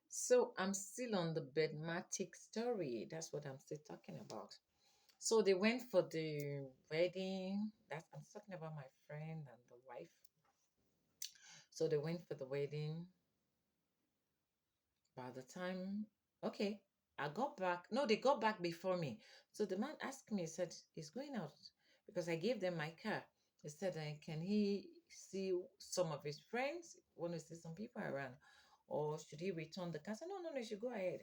So I'm still on the bedmatic story. That's what I'm still talking about. So they went for the wedding. That's I'm talking about my friend and the wife. So they went for the wedding. By the time, okay, I got back. No, they got back before me. So the man asked me, he said, he's going out because I gave them my car. He said, can he see some of his friends? Want to see some people around? Or should he return the car? I said, no, no, no, you should go ahead.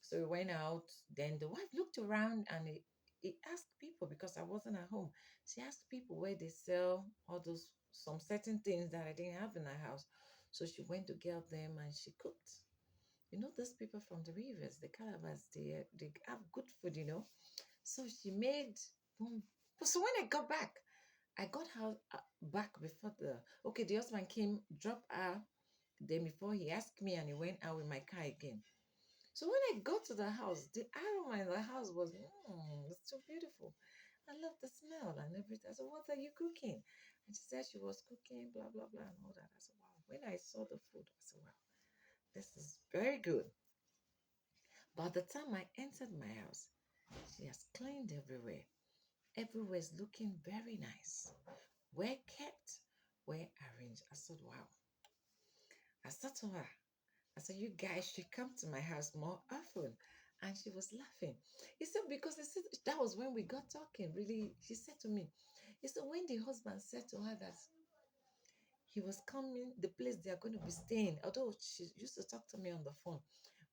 So we went out. Then the wife looked around and he asked people because I wasn't at home. She asked people where they sell all those some certain things that I didn't have in the house. So she went to get them and she cooked. You know, those people from the rivers, the Calabas, they have good food, you know. So she made boom. So when I got back, I got her back before the husband came, dropped her. Then before he asked me and he went out with my car again. So when I got to the house, the aroma in the house was, it's so beautiful. I love the smell and everything. I said, what are you cooking? And she said she was cooking, blah, blah, blah, and all that. I said, wow. When I saw the food, I said, wow, this is very good. By the time I entered my house, she has cleaned everywhere. Everywhere is looking very nice. Well kept, well arranged. I said, wow. I said to her, I said, you guys should come to my house more often. And she was laughing. He said, because he said, that was when we got talking. Really, she said to me, he said, when the husband said to her that he was coming, the place they are going to be staying, although she used to talk to me on the phone,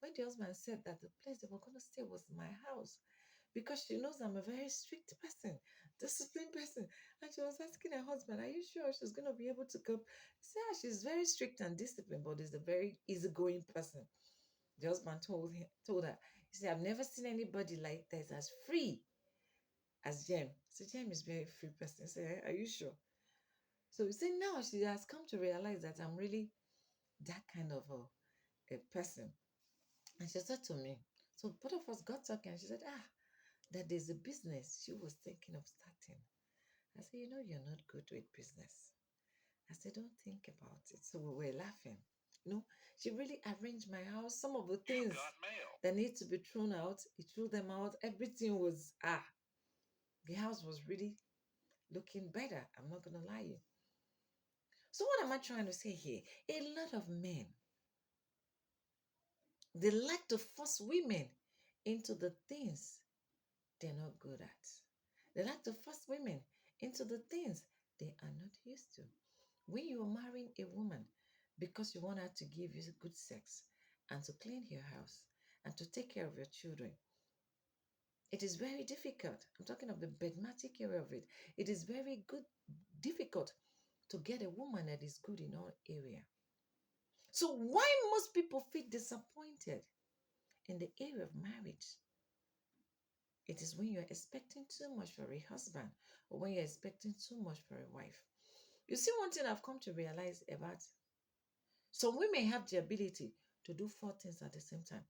when the husband said that the place they were going to stay was my house, because she knows I'm a very strict person, disciplined person. And she was asking her husband, are you sure she's going to be able to cope? He said, "Yeah, she's very strict and disciplined, but is a very easygoing person." The husband told her, he said, I've never seen anybody like this as free as Jem. So Jem is very free person. I said, are you sure? So he said, now she has come to realize that I'm really that kind of a person. And she said to me, so both of us got talking and she said, that there's a business she was thinking of starting. I said, you're not good with business. I said, don't think about it. So we were laughing. She really arranged my house. Some of the things that need to be thrown out, he threw them out. Everything was, the house was really looking better. I'm not going to lie you. So what am I trying to say here? A lot of men, they like to force women into the things they're not good at. They like to force women into the things they are not used to. When you are marrying a woman because you want her to give you good sex and to clean your house and to take care of your children, it is very difficult. I'm talking of the bedmatic area of it. It is very good, difficult to get a woman that is good in all area. So why most people feel disappointed in the area of marriage? It is when you're expecting too much for a husband or when you're expecting too much for a wife. You see, one thing I've come to realize about some women have the ability to do four things at the same time.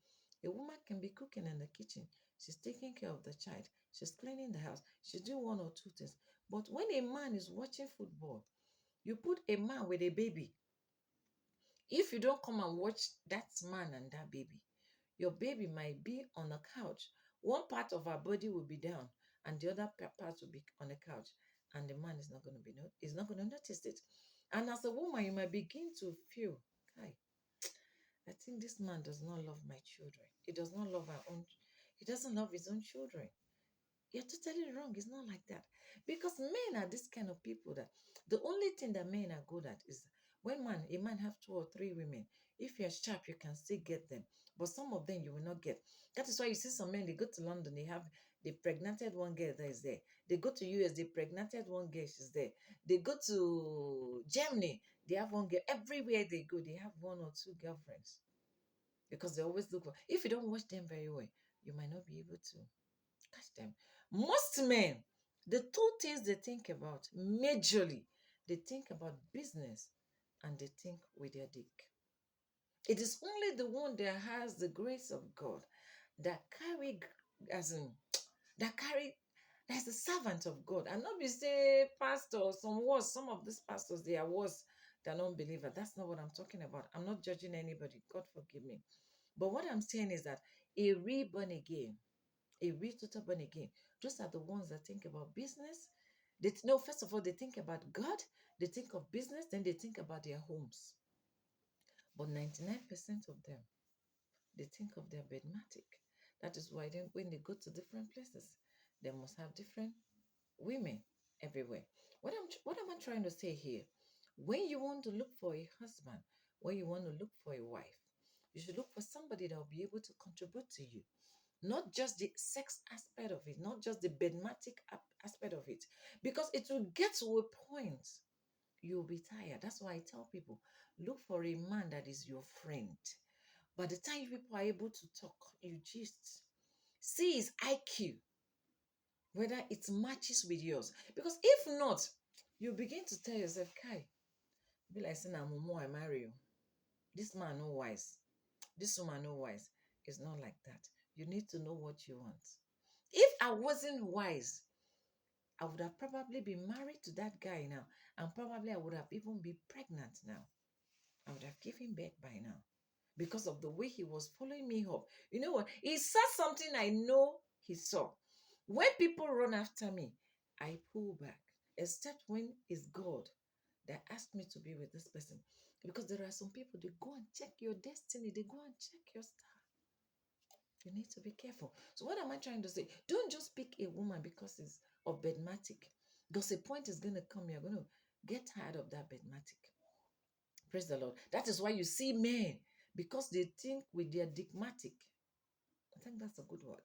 A woman can be cooking in the kitchen, she's taking care of the child, she's cleaning the house, she's doing one or two things. But when a man is watching football, you put a man with a baby. If you don't come and watch that man and that baby, your baby might be on the couch. One part of her body will be down, and the other part will be on the couch, and the man is not going to is not going to notice it. And as a woman, you might begin to feel, "Kai, I think this man does not love my children. He does not love our own. He doesn't love his own children." You're totally wrong. It's not like that. Because men are this kind of people that the only thing that men are good at is when a man have two or three women. If you're sharp, you can still get them. But some of them you will not get. That is why you see some men, they go to London, they pregnated one girl that is there. They go to US, they pregnated one girl, she's there. They go to Germany, they have one girl. Everywhere they go, they have one or two girlfriends. Because they always look for, if you don't watch them very well, you might not be able to catch them. Most men, the two things they think about majorly, they think about business and they think with their dick. It is only the one that has the grace of God that carry, as in, that carry, that's the servant of God. And not be say pastor, some of these pastors, they are worse than unbeliever. That's not what I'm talking about. I'm not judging anybody. God forgive me. But what I'm saying is that a reborn again, a real total born again, those are the ones that think about business. No, first of all, they think about God, they think of business, then they think about their homes. But 99% of them, they think of their bedmatic. That is why then when they go to different places, they must have different women everywhere. What am I trying to say here? When you want to look for a husband, when you want to look for a wife, you should look for somebody that will be able to contribute to you. Not just the sex aspect of it, not just the bedmatic aspect of it, because it will get to a point you'll be tired. That's why I tell people look for a man that is your friend. By the time you people are able to talk, you just see his IQ, whether it matches with yours. Because if not, you begin to tell yourself, Kai, be like saying, I'm more, I marry you. This man no wise. This woman no wise. It's not like that. You need to know what you want. If I wasn't wise, I would have probably been married to that guy now. And probably I would have even been pregnant now. I would have given birth by now because of the way he was following me up. You know what? He saw something I know he saw. When people run after me, I pull back, except when it's God that asked me to be with this person. Because there are some people, they go and check your destiny, they go and check your star. You need to be careful. So, what am I trying to say? Don't just pick a woman because it's of bedmatic. Because a point is going to come, you're going to get tired of that bedmatic. Praise the Lord. That is why you see men, because they think with their digmatic. I think that's a good word.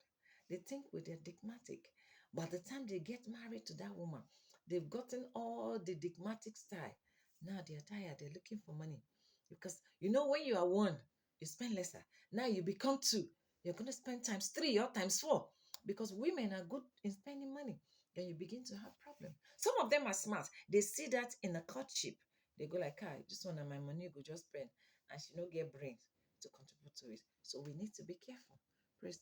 They think with their digmatic. By the time they get married to that woman, they've gotten all the digmatic style. Now they're tired. They're looking for money. Because when you are one, you spend lesser. Now you become two. You're going to spend times three or times four. Because women are good in spending money. Then you begin to have problems. Some of them are smart. They see that in a courtship. They go like, this one of my money go just spend. And she no get brains to contribute to it. So we need to be careful. Praise